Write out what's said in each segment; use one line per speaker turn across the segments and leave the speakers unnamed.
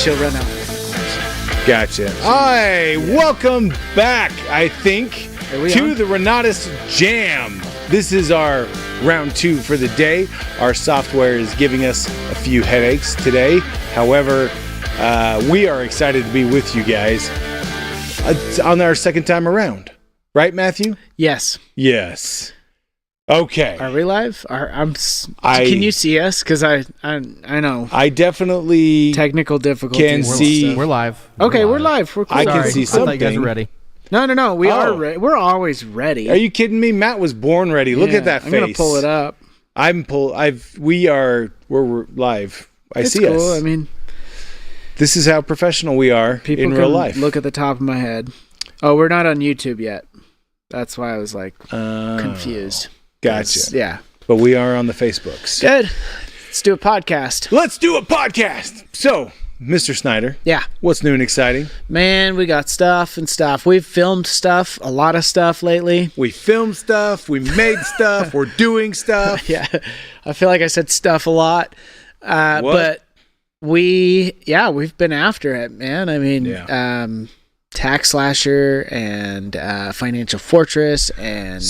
she'll run out.
Gotcha. Hi, welcome back, I think, to the Renatus Jam. This is our round 2 for the day. Our software is giving us a few headaches today. However, we are excited to be with you guys on our second time around. Right, Matthew?
Yes.
Yes. Okay.
Are we live? Can you see us? Because I know.
I definitely
technical difficulties.
Can see.
We're live.
Okay, we're live. We're cool.
I can see something.
I thought you guys were ready.
No. We are ready. We're always ready.
Are you kidding me? Matt was born ready. Look at that face.
I'm gonna pull it up.
We're live.
It's
see
cool.
us.
I mean,
this is how professional we are in real life.
Look at the top of my head. Oh, we're not on YouTube yet. That's why I was like confused.
Gotcha.
Yeah.
But we are on the Facebooks.
Good. Let's do a podcast.
So, Mr. Snyder.
Yeah.
What's new and exciting?
Man, we got stuff. We've filmed stuff, a lot of stuff lately.
We filmed stuff. We made stuff. We're doing stuff.
Yeah. I feel like I said stuff a lot. But we've been after it, man. I mean, Tax Slasher and Financial Fortress, and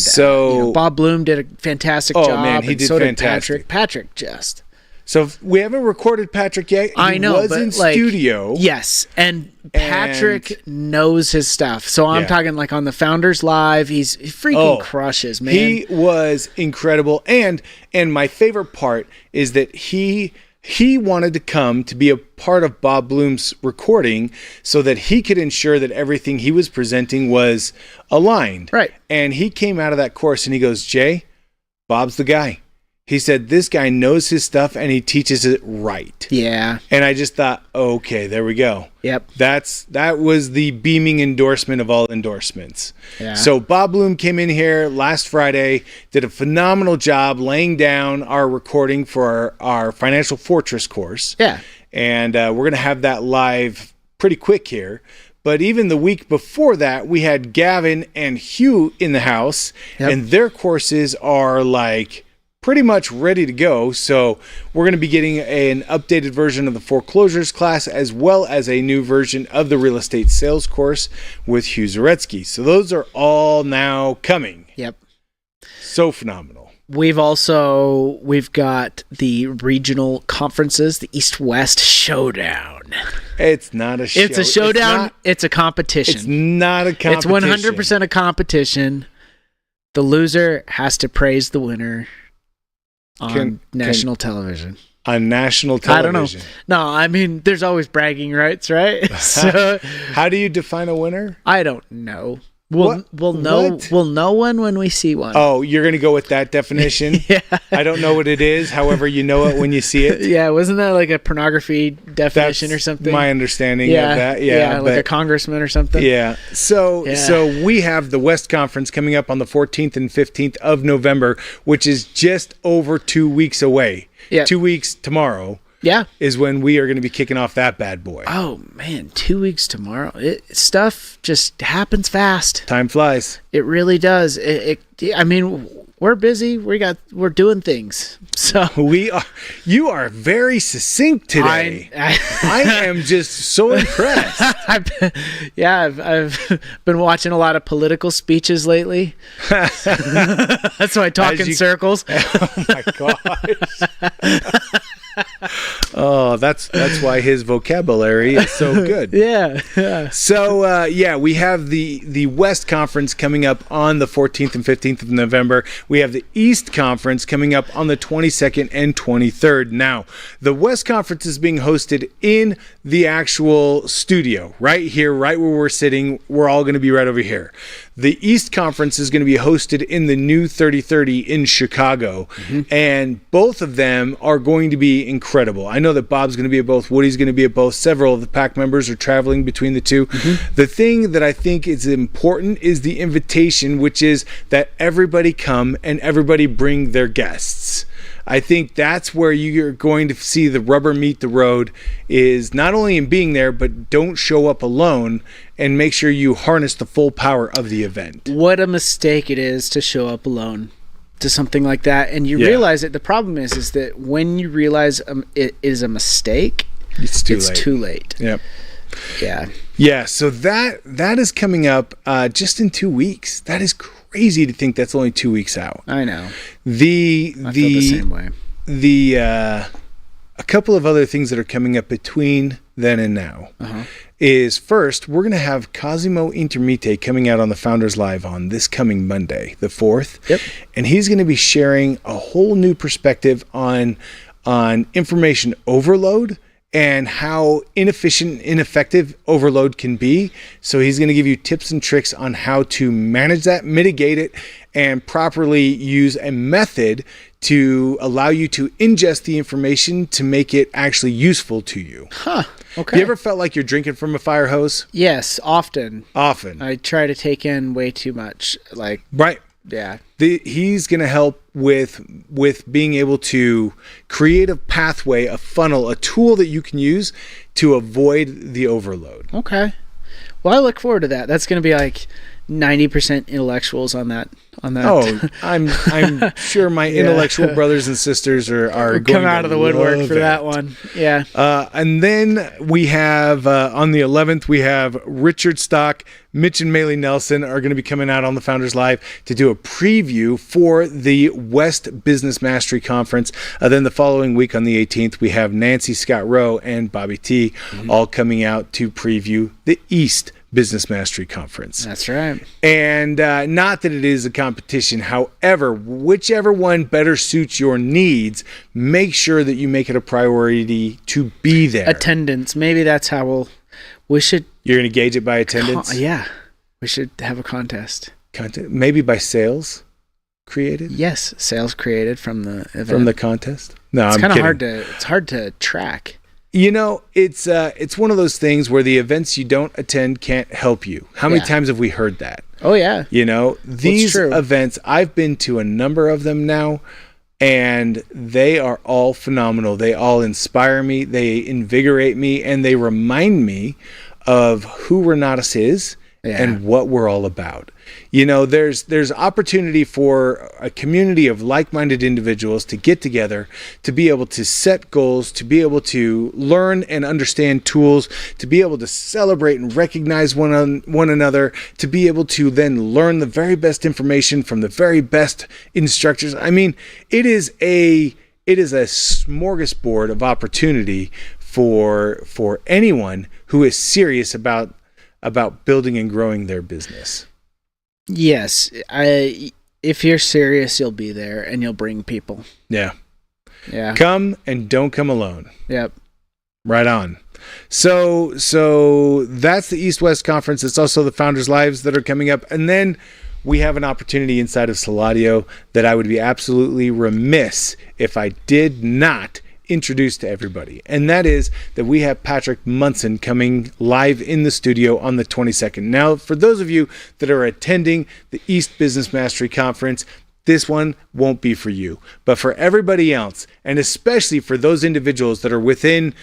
Bob Bloom did a fantastic job. Oh man,
he did fantastic.
Patrick just.
So we haven't recorded Patrick yet.
I know,
was in studio.
Yes, and Patrick knows his stuff. So I'm talking like on the Founders Live. He freaking crushes, man.
He was incredible, and my favorite part is that he wanted to come to be a part of Bob Bloom's recording so that he could ensure that everything he was presenting was aligned.
Right.
And he came out of that course and he goes, Jay, Bob's the guy. He said, this guy knows his stuff and he teaches it right.
Yeah.
And I just thought, okay, there we go.
Yep.
That was the beaming endorsement of all endorsements.
Yeah.
So Bob Bloom came in here last Friday, did a phenomenal job laying down our recording for our Financial Fortress course.
Yeah.
And we're going to have that live pretty quick here. But even the week before that, we had Gavin and Hugh in the house, and their courses are like pretty much ready to go. So we're going to be getting an updated version of the foreclosures class, as well as a new version of the real estate sales course with Hugh Zaretsky. So those are all now coming.
Yep.
So phenomenal.
We've got the regional conferences, the East-West Showdown.
It's not a show.
It's a showdown. It's a competition.
It's not a competition.
It's 100% a competition. The loser has to praise the winner on national television.
On national television.
I don't know. No, I mean, there's always bragging rights, right? So,
how do you define a winner?
I don't know. We'll know one when we see one.
Oh, you're going to go with that definition?
Yeah.
I don't know what it is. However, you know it when you see it.
Yeah, wasn't that like a pornography definition or something?
My understanding of that. Yeah,
like a congressman or something.
Yeah. So we have the West Conference coming up on the 14th and 15th of November, which is just over 2 weeks away.
Yeah.
2 weeks tomorrow.
Yeah.
Is when we are going to be kicking off that bad boy.
Oh, man. 2 weeks tomorrow. Stuff just happens fast.
Time flies.
It really does. I mean, we're busy. We're doing things. So
you are very succinct today. I am just so impressed.
I've been watching a lot of political speeches lately. That's why I talk in circles.
Oh, my gosh. Oh, that's why his vocabulary is so good.
Yeah.
So, we have the West Conference coming up on the 14th and 15th of November. We have the East Conference coming up on the 22nd and 23rd. Now, the West Conference is being hosted in the actual studio, right here, right where we're sitting. We're all going to be right over here. The East Conference is going to be hosted in the new 3030 in Chicago, and both of them are going to be incredible. I know that Bob's going to be at both, Woody's going to be at both. Several of the PAC members are traveling between the two. The thing that I think is important is the invitation, which is that everybody come and everybody bring their guests. I think that's where you're going to see the rubber meet the road, is not only in being there, but don't show up alone and make sure you harness the full power of the event.
What a mistake it is to show up alone to something like that. And you realize that the problem is that when you realize it is a mistake,
it's
too late.
Yep.
Yeah.
Yeah. So that is coming up just in 2 weeks. That is crazy to think that's only 2 weeks out.
I know. I
feel
the same way.
A couple of other things that are coming up between then and now is, first, we're going to have Cosimo Intermite coming out on the Founders Live on this coming Monday, the 4th.
Yep.
And he's going to be sharing a whole new perspective on information overload and how inefficient, ineffective overload can be. So he's going to give you tips and tricks on how to manage that, mitigate it, and properly use a method to allow you to ingest the information to make it actually useful to you.
Huh. Okay.
Have you ever felt like you're drinking from a fire hose?
Yes, often.
Often.
I try to take in way too much.
Right.
Yeah.
He's going to help with being able to create a pathway, a funnel, a tool that you can use to avoid the overload.
Okay. Well, I look forward to that. That's going to be like 90% intellectuals on that.
Oh, I'm sure my intellectual brothers and sisters are going to
come out of the woodwork for that one. Yeah.
And then we have on the 11th, we have Richard Stock, Mitch and Maylee Nelson are going to be coming out on the Founders Live to do a preview for the West Business Mastery Conference. Then the following week on the 18th, we have Nancy Scott Rowe and Bobby T all coming out to preview the East Business Mastery Conference.
That's right.
And not that it is a competition. However, whichever one better suits your needs, make sure that you make it a priority to be there.
Attendance. Maybe that's how we should.
You're going to gauge it by attendance?
Yeah. We should have a contest.
Maybe by sales created?
Yes. Sales created from the event.
From the contest? No,
it's
I'm kidding.
It's hard to track.
You know, it's one of those things where the events you don't attend can't help you. How many times have we heard that?
Oh, yeah.
You know, these events, I've been to a number of them now, and they are all phenomenal. They all inspire me, they invigorate me, and they remind me of who Renatus is and what we're all about. You know, there's opportunity for a community of like-minded individuals to get together, to be able to set goals, to be able to learn and understand tools, to be able to celebrate and recognize one another, to be able to then learn the very best information from the very best instructors. I mean, it is a smorgasbord of opportunity for anyone who is serious about building and growing their business.
Yes, if you're serious, you'll be there and you'll bring people.
Yeah.
Come and don't come alone.
Yep.
Right on. So that's the East-West Conference. It's also the Founders Lives that are coming up. And then we have an opportunity inside of Saladio that I would be absolutely remiss if I did not introduce to everybody. And that is that we have Patrick Munson coming live in the studio on the 22nd. Now, for those of you that are attending the East Business Mastery Conference, this one won't be for you. But for everybody else, and especially for those individuals that are within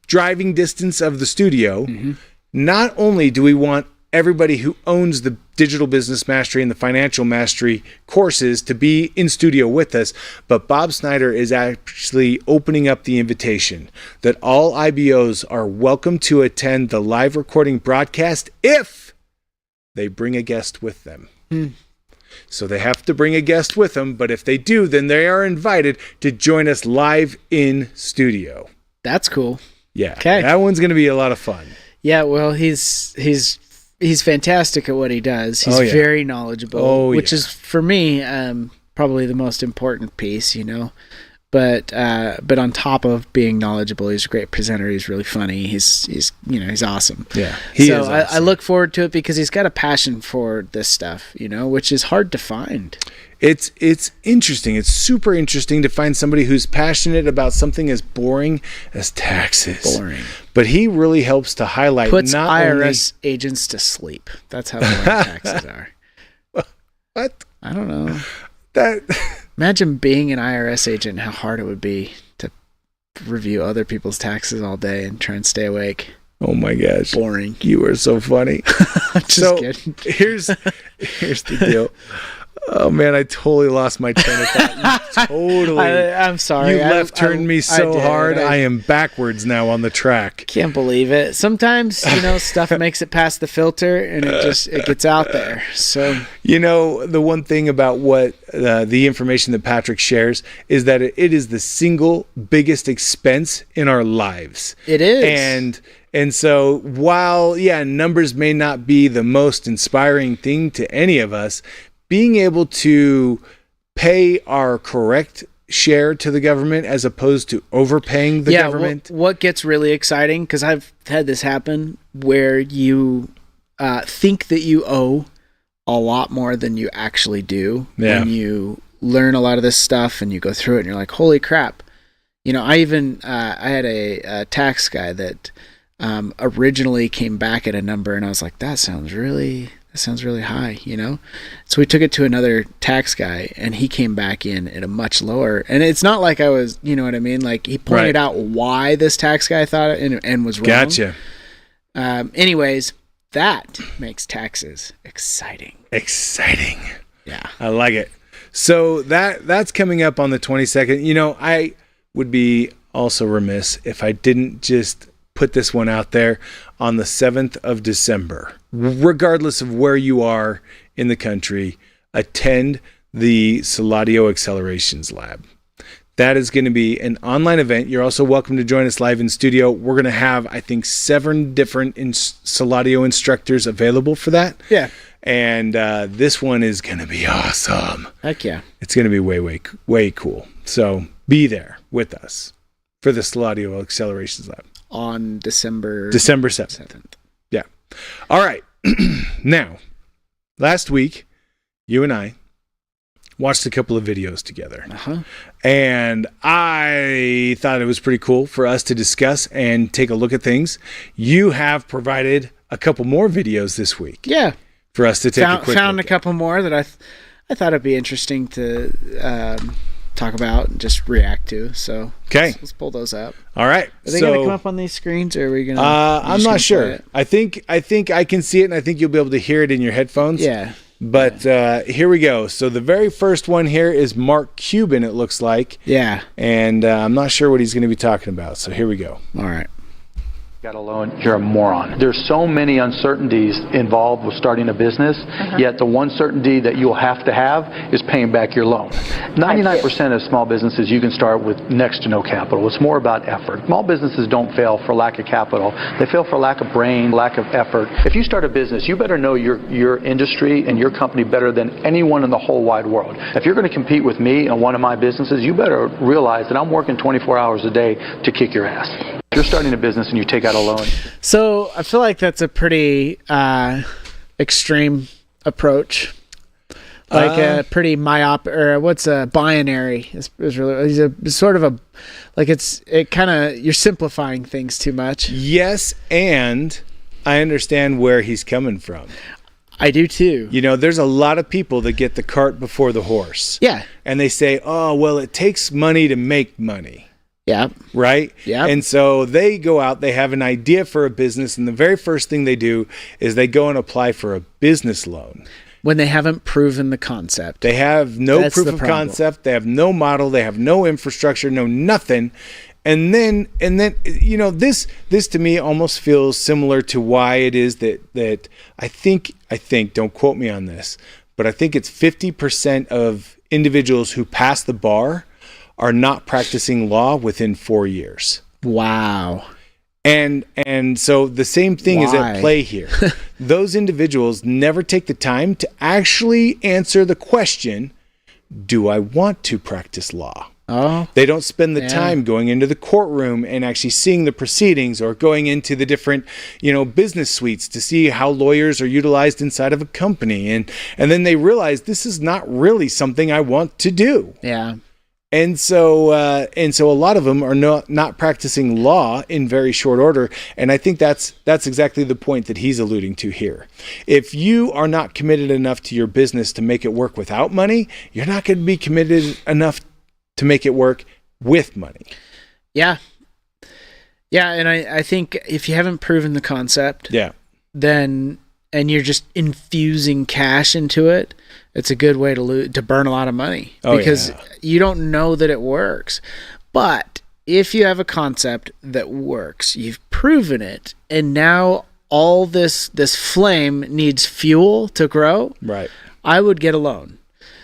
driving distance of the studio, not only do we want everybody who owns the Digital Business Mastery and the Financial Mastery courses to be in studio with us, but Bob Snyder is actually opening up the invitation that all IBOs are welcome to attend the live recording broadcast if they bring a guest with them. So they have to bring a guest with them, but if they do, then they are invited to join us live in studio.
That's cool.
Yeah. Okay. That one's going to be a lot of fun.
Yeah, well, he's fantastic at what he does. He's very knowledgeable, which is for me probably the most important piece, you know. But on top of being knowledgeable, he's a great presenter. He's really funny. He's awesome.
Yeah, he is awesome.
I look forward to it because he's got a passion for this stuff, you know, which is hard to find.
It's interesting. It's super interesting to find somebody who's passionate about something as boring as taxes.
Boring.
But he really helps to highlight.
Puts IRS agents to sleep. That's how boring taxes are.
What?
I don't know.
That.
Imagine being an IRS agent, how hard it would be to review other people's taxes all day and try and stay awake.
Oh my gosh.
Boring.
You are so funny.
I'm just kidding.
Here's the deal. Oh man, I totally lost my train of thought. Totally.
I'm sorry.
You left-turned me so hard. I am backwards now on the track.
Can't believe it. Sometimes, stuff makes it past the filter and it gets out there. So,
the one thing about what the information that Patrick shares is that it is the single biggest expense in our lives.
It is.
And so while, numbers may not be the most inspiring thing to any of us, being able to pay our correct share to the government as opposed to overpaying the government.
What gets really exciting, because I've had this happen, where you think that you owe a lot more than you actually do.
Yeah.
And you learn a lot of this stuff and you go through it and you're like, holy crap. I had a tax guy that originally came back at a number and I was like, that sounds really high, So we took it to another tax guy and he came back in at a much lower, and it's not like I was, you know what I mean? Like he pointed out why this tax guy thought it and was wrong.
Gotcha.
Anyways, that makes taxes exciting. Yeah.
I like it. So that's coming up on the 22nd. I would be also remiss if I didn't just put this one out there on the 7th of December. Regardless of where you are in the country, attend the Saladio Accelerations Lab. That is going to be an online event. You're also welcome to join us live in studio. We're going to have, I think, 7 different Saladio instructors available for that.
Yeah.
And this one is going to be awesome.
Heck yeah.
It's going to be way, way, way cool. So be there with us for the Saladio Accelerations Lab.
On December
7th. Yeah. All right. Now, last week, you and I watched a couple of videos together.
Uh-huh.
And I thought it was pretty cool for us to discuss and take a look at things. You have provided a couple more videos this week.
Yeah.
For us to take a quick
found
look
a couple more that I thought it'd be interesting to talk about and just react to. So
okay,
let's pull those up.
All right.
Are they gonna come up on these screens, or are we gonna?
I'm not sure. I think I can see it, and I think you'll be able to hear it in your headphones.
Yeah.
But here we go. So the very first one here is Mark Cuban. It looks like.
Yeah.
And I'm not sure what he's going to be talking about. So here we go.
All right.
Got a loan, you're a moron. There's so many uncertainties involved with starting a business, yet the one certainty that you'll have to have is paying back your loan. 99% of small businesses you can start with next to no capital. It's more about effort. Small businesses don't fail for lack of capital. They fail for lack of brain, lack of effort. If you start a business, you better know your industry and your company better than anyone in the whole wide world. If you're going to compete with me in one of my businesses, you better realize that I'm working 24 hours a day to kick your ass. If you're starting a business and you take out a loan.
So I feel like that's a pretty extreme approach. Like a pretty what's a binary is really, he's a sort of a, like it kind of, you're simplifying things too much.
Yes. And I understand where he's coming from.
I do too.
There's a lot of people that get the cart before the horse.
Yeah.
And they say, oh, well, it takes money to make money.
Yeah.
Right?
Yeah.
And so they go out, they have an idea for a business, and the very first thing they do is they go and apply for a business loan.
When they haven't proven the concept.
They have no proof of concept, they have no model, they have no infrastructure, no nothing. And then this to me almost feels similar to why it is that I think, don't quote me on this, but I think it's 50% of individuals who pass the bar are not practicing law within 4 years.
Wow.
And so the same thing is at play here. Those individuals never take the time to actually answer the question, do I want to practice law?
Oh.
They don't spend the time going into the courtroom and actually seeing the proceedings, or going into the different, business suites to see how lawyers are utilized inside of a company. And then they realize this is not really something I want to do.
Yeah.
And so a lot of them are not practicing law in very short order. And I think that's exactly the point that he's alluding to here. If you are not committed enough to your business to make it work without money, you're not going to be committed enough to make it work with money.
Yeah. Yeah. And I think if you haven't proven the concept,
yeah,
then and you're just infusing cash into it, it's a good way to burn a lot of money because you don't know that it works. But if you have a concept that works, you've proven it, and now all this flame needs fuel to grow,
right?
I would get a loan.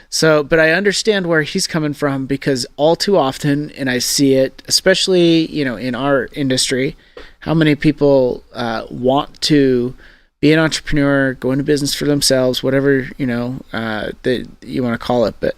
So, but I understand where he's coming from, because all too often, and I see it, especially, in our industry, how many people want to be an entrepreneur, go into business for themselves, whatever, that you want to call it, but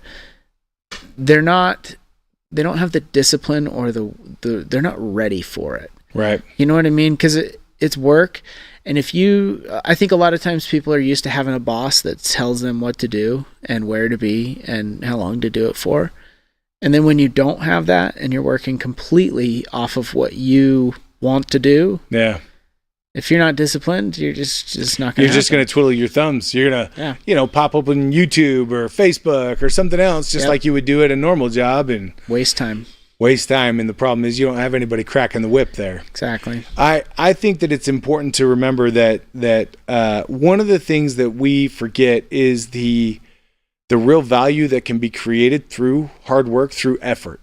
they don't have the discipline or they're not ready for it.
Right.
You know what I mean? Because it's work. And I think a lot of times people are used to having a boss that tells them what to do and where to be and how long to do it for. And then when you don't have that and you're working completely off of what you want to do, if you're not disciplined, you're just not going to.
You're just going to twiddle your thumbs. You're going to, pop open YouTube or Facebook or something else, just like you would do at a normal job, and
waste time.
And the problem is you don't have anybody cracking the whip there.
Exactly.
I think that it's important to remember that one of the things that we forget is the real value that can be created through hard work, through effort,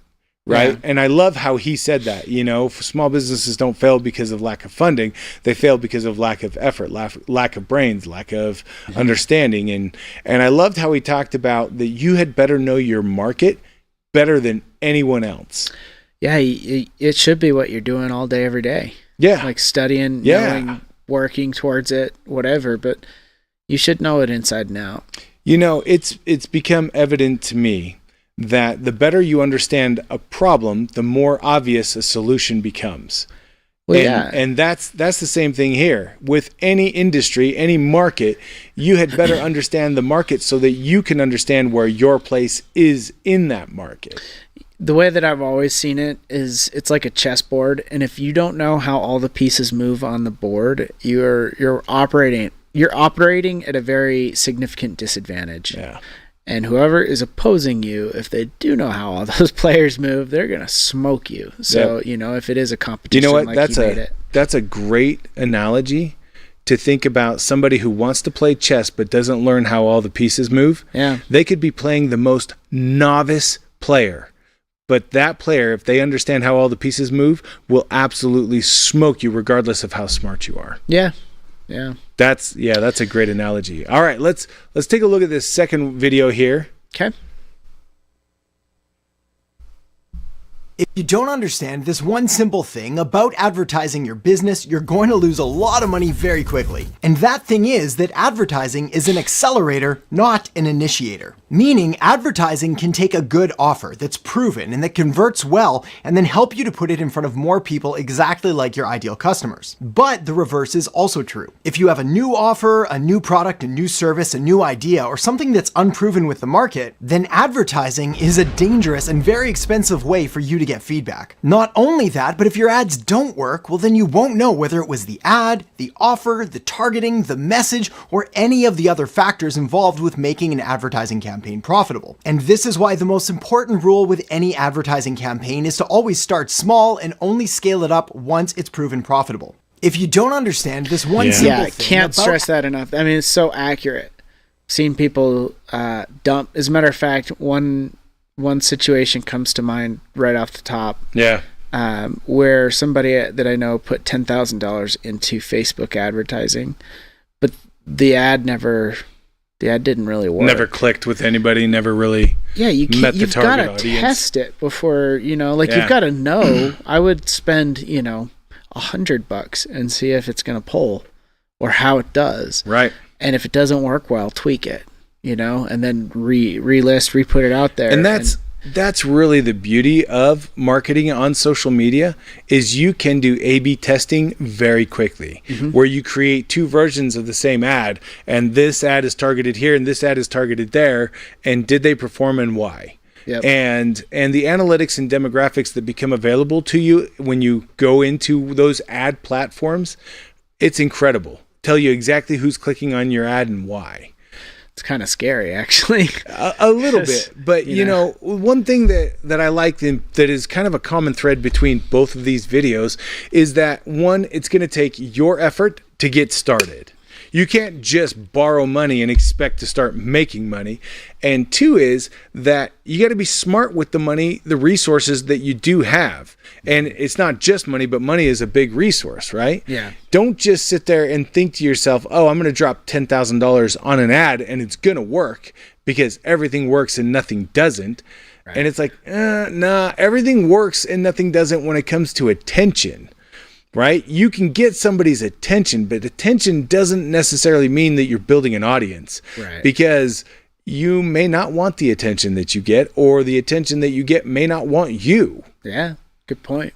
right? Yeah. And I love how he said that. Small businesses don't fail because of lack of funding; they fail because of lack of effort, lack of brains, lack of understanding. And I loved how he talked about that you had better know your market better than anyone else.
Yeah, it should be what you're doing all day, every day.
Yeah.
Like studying, knowing, working towards it, whatever, but you should know it inside and out.
It's become evident to me that the better you understand a problem, the more obvious a solution becomes.
Well,
and that's the same thing here. With any industry, any market, you had better understand the market so that you can understand where your place is in that market.
The way that I've always seen it is it's like a chessboard, and if you don't know how all the pieces move on the board, you're operating at a very significant disadvantage.
Yeah.
And whoever is opposing you, if they do know how all those players move, they're going to smoke you. So, if it is a competition,
you know what?
Like
that's a great analogy to think about somebody who wants to play chess but doesn't learn how all the pieces move.
Yeah.
They could be playing the most novice player. But that player, if they understand how all the pieces move, will absolutely smoke you regardless of how smart you are.
Yeah. Yeah.
That's a great analogy. All right, let's take a look at this second video here.
Okay.
If you don't understand this one simple thing about advertising your business, you're going to lose a lot of money very quickly. And that thing is that advertising is an accelerator, not an initiator. Meaning advertising can take a good offer that's proven and that converts well and then help you to put it in front of more people exactly like your ideal customers. But the reverse is also true. If you have a new offer, a new product, a new service, a new idea, or something that's unproven with the market, then advertising is a dangerous and very expensive way for you to get feedback. Not only that, but if your ads don't work, well then you won't know whether it was the ad, the offer, the targeting, the message, or any of the other factors involved with making an advertising campaign profitable. And this is why the most important rule with any advertising campaign is to always start small and only scale it up once it's proven profitable. If you don't understand this one simple thing,
can't stress that enough. I mean, it's so accurate. Seen people dump. As a matter of fact, one situation comes to mind right off the top.
Yeah.
Where somebody that I know put $10,000 into Facebook advertising, but the ad didn't really work.
Never clicked with anybody. Never really.
Yeah, you've got to test it before you've got to know. I would spend $100 and see if it's going to pull or how it does.
Right.
And if it doesn't work well, tweak it. And then re-put it out there.
And that's really the beauty of marketing on social media is you can do A/B testing very quickly, where you create two versions of the same ad, and this ad is targeted here and this ad is targeted there, and did they perform and why?
Yep.
And the analytics and demographics that become available to you when you go into those ad platforms, it's incredible. Tell you exactly who's clicking on your ad and why.
It's kind of scary, actually.
A little bit. But, one thing that I like that is kind of a common thread between both of these videos is that, one, it's going to take your effort to get started.
You can't just borrow money and expect to start making money. And two is that you got to be smart with the money, the resources that you do have. And it's not just money, but money is a big resource, right?
Yeah.
Don't just sit there and think to yourself, oh, I'm going to drop $10,000 on an ad and it's going to work, because everything works and nothing doesn't. Right. And it's like, nah, everything works and nothing doesn't when it comes to attention, right? You can get somebody's attention, but attention doesn't necessarily mean that you're building an audience,
right?
Because you may not want the attention that you get, or the attention that you get may not want you.
Yeah, good point.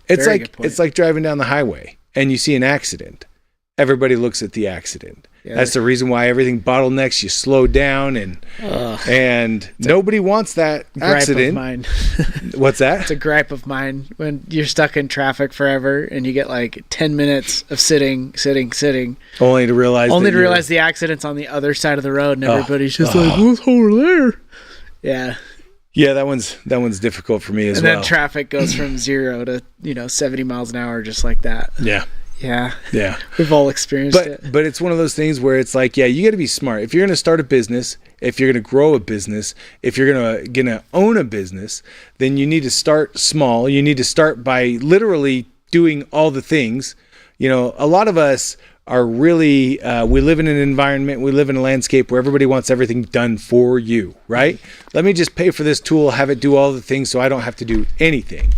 It's like driving down the highway and you see an accident. Everybody looks at the accident. Yeah. That's the reason why everything bottlenecks. You slow down, and nobody wants that accident.
Gripe of mine.
What's that?
It's a gripe of mine when you're stuck in traffic forever and you get like 10 minutes of sitting,
only to realize
the accident's on the other side of the road, and everybody's just like, "What's over there?" Yeah.
Yeah, that one's difficult for me as well.
And then traffic goes from 0 to 70 miles an hour just like that.
Yeah.
Yeah. We've all experienced it.
But it's one of those things where it's like, yeah, you got to be smart. If you're going to start a business, if you're going to grow a business, if you're going to own a business, then you need to start small. You need to start by literally doing all the things. You know, a lot of us are really, we live in an environment, we live in a landscape where everybody wants everything done for you, right? Let me just pay for this tool, have it do all the things so I don't have to do anything.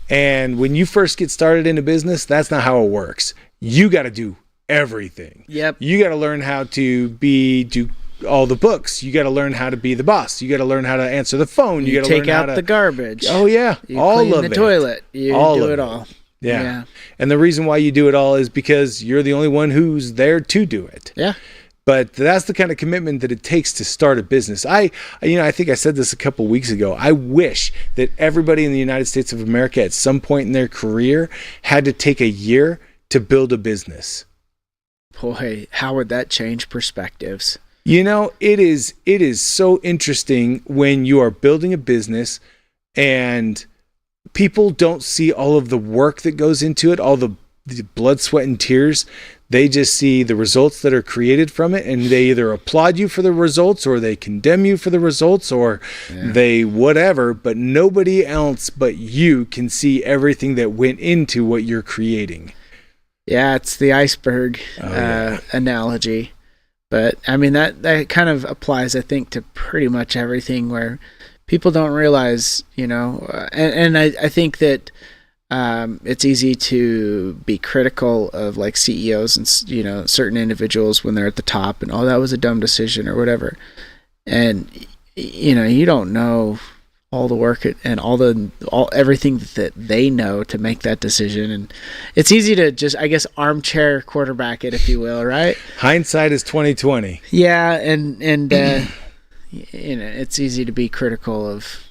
And when you first get started in a business, that's not how it works. You got to do everything.
Yep.
You got to learn how to do all the books. You got to learn how to be the boss. You got to learn how to answer the phone. You got to learn how to
take out the garbage.
Oh yeah,
you clean the toilet. You do it all.
Yeah. And the reason why you do it all is because you're the only one who's there to do it.
Yeah.
But that's the kind of commitment that it takes to start a business. I think I said this a couple weeks ago. I wish that everybody in the United States of America at some point in their career had to take a year to build a business.
Boy, how would that change perspectives?
You know, it is so interesting when you are building a business and people don't see all of the work that goes into it, all the blood, sweat, and tears. They just see the results that are created from it, and they either applaud you for the results or they condemn you for the results, or they whatever, but nobody else but you can see everything that went into what you're creating.
Yeah, it's the iceberg analogy. But I mean, that kind of applies, I think, to pretty much everything, where people don't realize, and I think that it's easy to be critical of like CEOs and certain individuals when they're at the top, and that was a dumb decision or whatever. And you don't know all the work and everything that they know to make that decision. And it's easy to just, I guess, armchair quarterback it, if you will, right?
Hindsight is 20/20.
Yeah, and it's easy to be critical of,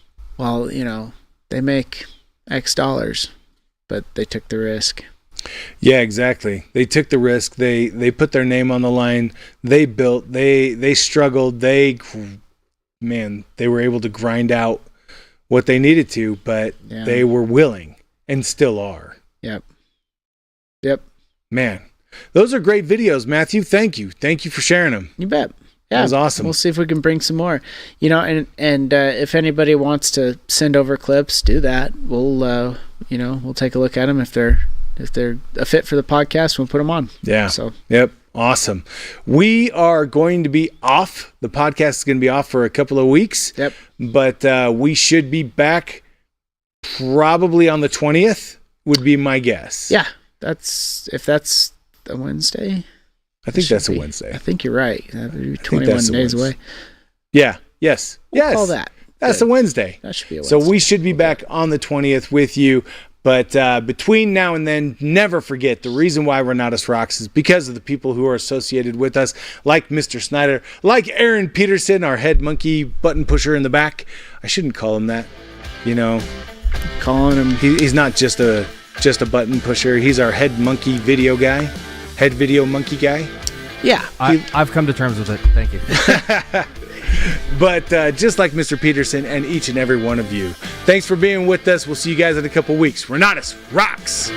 they make X dollars, but they took the risk.
Yeah, exactly. They took the risk. They put their name on the line. They built. They struggled. They were able to grind out what they needed to, but they were willing and still are.
Yep.
Man, those are great videos, Matthew. Thank you for sharing them.
You bet. Yeah,
that was awesome.
We'll see if we can bring some more. And if anybody wants to send over clips, do that. We'll we'll take a look at them. If they're a fit for the podcast, we'll put them on.
Yeah.
So.
Yep. Awesome. We are going to be off. The podcast is going to be off for a couple of weeks.
Yep.
But we should be back probably on the 20th would be my guess.
Yeah. If that's a Wednesday.
I think that's a Wednesday.
I think you're right. That would be 21 days away.
Yeah. Yes.
We'll call that.
That's a Wednesday.
That should be a Wednesday.
So we should be back on the 20th with you. But between now and then, never forget, the reason why Renatus rocks is because of the people who are associated with us, like Mr. Snyder, like Aaron Peterson, our head monkey button pusher in the back. I shouldn't call him that,
Calling him.
He's not just a button pusher. He's our head monkey video guy, head video monkey guy.
Yeah.
I've come to terms with it. Thank you.
But just like Mr. Peterson and each and every one of you, thanks for being with us. We'll see you guys in a couple weeks. Renatus rocks.